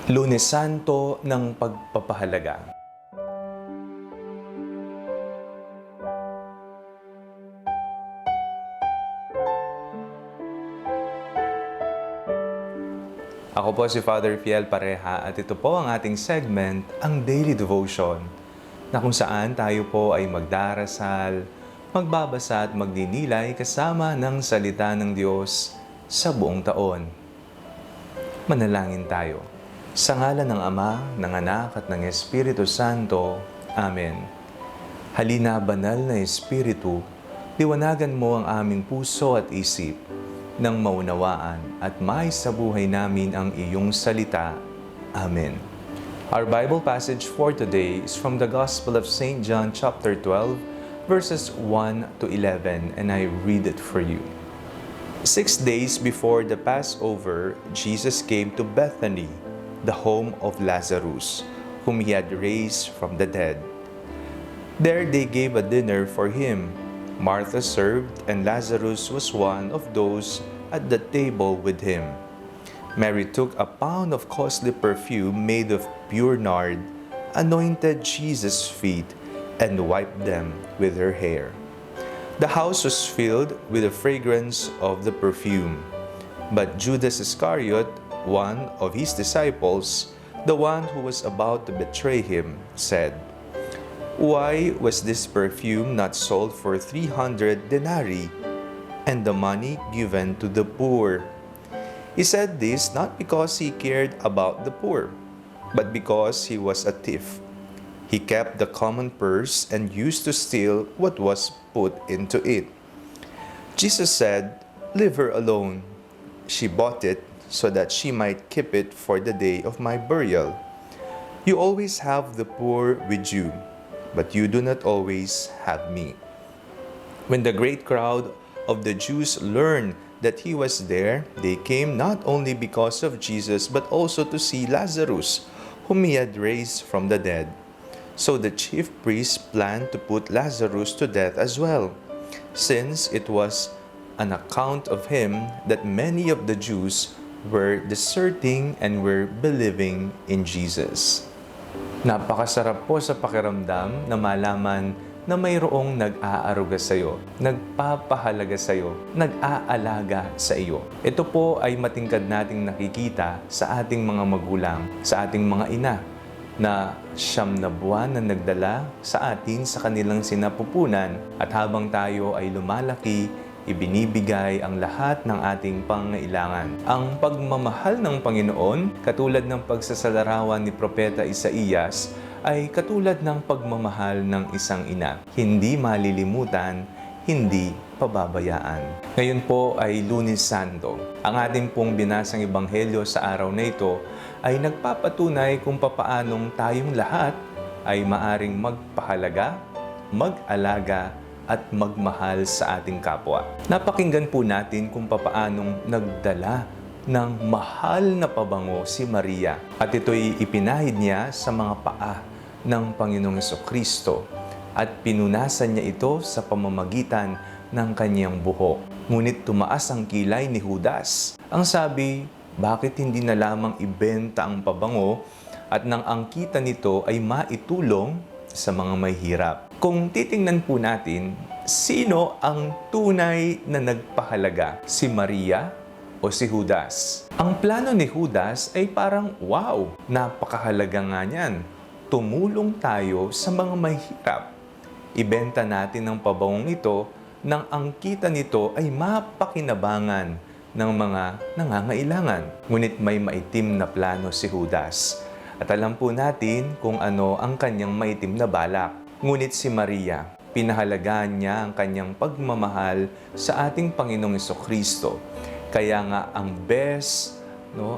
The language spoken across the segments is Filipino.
Lunes Santo ng Pagpapahalaga. Ako po si Father Fiel Pareha at ito po ang ating segment, ang Daily Devotion, na kung saan tayo po ay magdarasal, magbabasa at magdinilay kasama ng salita ng Diyos sa buong taon. Manalangin tayo. Sa ngalan ng Ama, ng Anak at ng Espiritu Santo. Amen. Halina, banal na Espiritu, liwanagan mo ang aming puso at isip nang maunawaan at maisabuhay namin ang iyong salita. Amen. Our Bible passage for today is from the Gospel of St. John chapter 12, verses 1 to 11, and I read it for you. 6 days before the Passover, Jesus came to Bethany, the home of Lazarus, whom he had raised from the dead. There they gave a dinner for him. Martha served, and Lazarus was one of those at the table with him. Mary took a pound of costly perfume made of pure nard, anointed Jesus' feet, and wiped them with her hair. The house was filled with the fragrance of the perfume. But Judas Iscariot, one of his disciples, the one who was about to betray him, said, "Why was this perfume not sold for 300 denarii and the money given to the poor?" He said this not because he cared about the poor, but because he was a thief. He kept the common purse and used to steal what was put into it. Jesus said, "Leave her alone. She bought it so that she might keep it for the day of my burial. You always have the poor with you, but you do not always have me." When the great crowd of the Jews learned that he was there, they came not only because of Jesus, but also to see Lazarus, whom he had raised from the dead. So the chief priests planned to put Lazarus to death as well, since it was an account of him that many of the Jews were deserting and were believing in Jesus. Napakasarap po sa pakiramdam na malaman na mayroong nag-aaruga sa iyo, nagpapahalaga sa iyo, nag-aalaga sa iyo. Ito po ay matingkad nating nakikita sa ating mga magulang, sa ating mga ina, na 9 na buwan na nagdala sa atin sa kanilang sinapupunan at habang tayo ay lumalaki, ibinibigay ang lahat ng ating pangangailangan. Ang pagmamahal ng Panginoon, katulad ng pagsasalarawan ni Propeta Isaías, ay katulad ng pagmamahal ng isang ina. Hindi malilimutan, hindi pababayaan. Ngayon po ay Lunes Santo. Ang ating pong binasang ebanghelyo sa araw na ito ay nagpapatunay kung papaanong tayong lahat ay maaring magpahalaga, mag-alaga, at magmahal sa ating kapwa. Napakinggan po natin kung papaanong nagdala ng mahal na pabango si Maria at ito'y ipinahid niya sa mga paa ng Panginoong Jesucristo at pinunasan niya ito sa pamamagitan ng kanyang buhok. Ngunit tumaas ang kilay ni Judas. Ang sabi, bakit hindi na lamang ibenta ang pabango at nang ang kita nito ay maitulong sa mga may hirap? Kung titingnan po natin, sino ang tunay na nagpahalaga? Si Maria o si Judas? Ang plano ni Judas ay parang, wow, napakahalaga nga niyan. Tumulong tayo sa mga may hirap. Ibenta natin ang pabangong ito nang ang kita nito ay mapakinabangan ng mga nangangailangan. Ngunit may maitim na plano si Judas. At alam po natin kung ano ang kanyang maitim na balak. Ngunit si Maria, pinahalagaan niya ang kanyang pagmamahal sa ating Panginoong Jesucristo. Kaya nga ang best,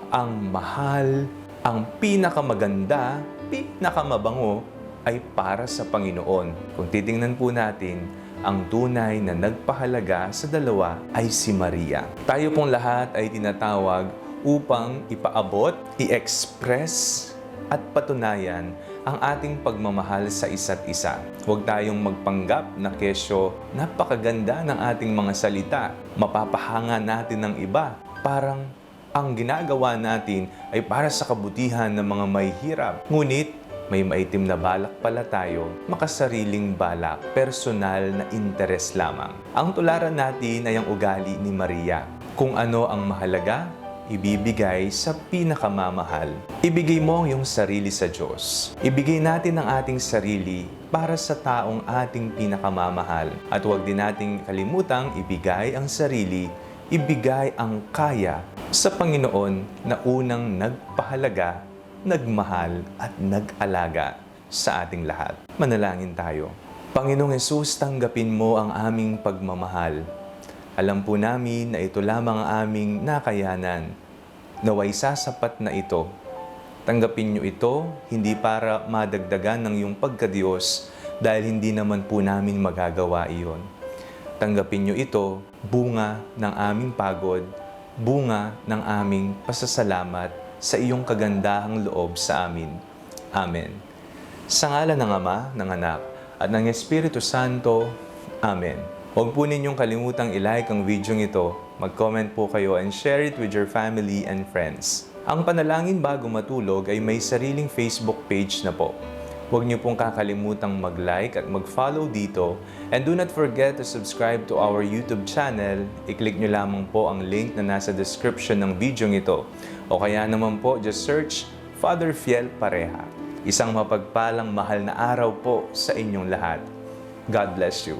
ang mahal, ang pinakamaganda, pinakamabango ay para sa Panginoon. Kung titingnan po natin, ang tunay na nagpahalaga sa dalawa ay si Maria. Tayo pong lahat ay tinatawag upang ipaabot, i-express at patunayan ang ating pagmamahal sa isa't isa. Huwag tayong magpanggap na kesyo napakaganda ng ating mga salita. Mapapahanga natin ng iba. Parang ang ginagawa natin ay para sa kabutihan ng mga may hirap. Ngunit, may maitim na balak pala tayo, makasariling balak, personal na interes lamang. Ang tularan natin ay ang ugali ni Maria. Kung ano ang mahalaga, ibibigay sa pinakamamahal. Ibigay mo ang iyong sarili sa Diyos. Ibigay natin ang ating sarili para sa taong ating pinakamamahal. At huwag din nating kalimutang ibigay ang sarili, ibigay ang kaya sa Panginoon na unang nagpahalaga, nagmahal at nag-alaga sa ating lahat. Manalangin tayo. Panginoong Hesus, tanggapin mo ang aming pagmamahal. Alam po namin na ito lamang ang aming nakayanan. Naway sasapat na ito. Tanggapin niyo ito, hindi para madagdagan ng iyong pagkadiyos dahil hindi naman po namin magagawa iyon. Tanggapin niyo ito, bunga ng aming pagod, bunga ng aming pasasalamat sa iyong kagandahang loob sa amin. Amen. Sa ngalan ng Ama, ng Anak, at ng Espiritu Santo. Amen. Huwag po ninyong kalimutang i-like ang video ito, mag-comment po kayo and share it with your family and friends. Ang Panalangin Bago Matulog ay may sariling Facebook page na po. Huwag niyo pong kakalimutang mag-like at mag-follow dito. And do not forget to subscribe to our YouTube channel. I-click niyo lamang po ang link na nasa description ng video ito. O kaya naman po, just search Father Fiel Pareha. Isang mapagpalang mahal na araw po sa inyong lahat. God bless you.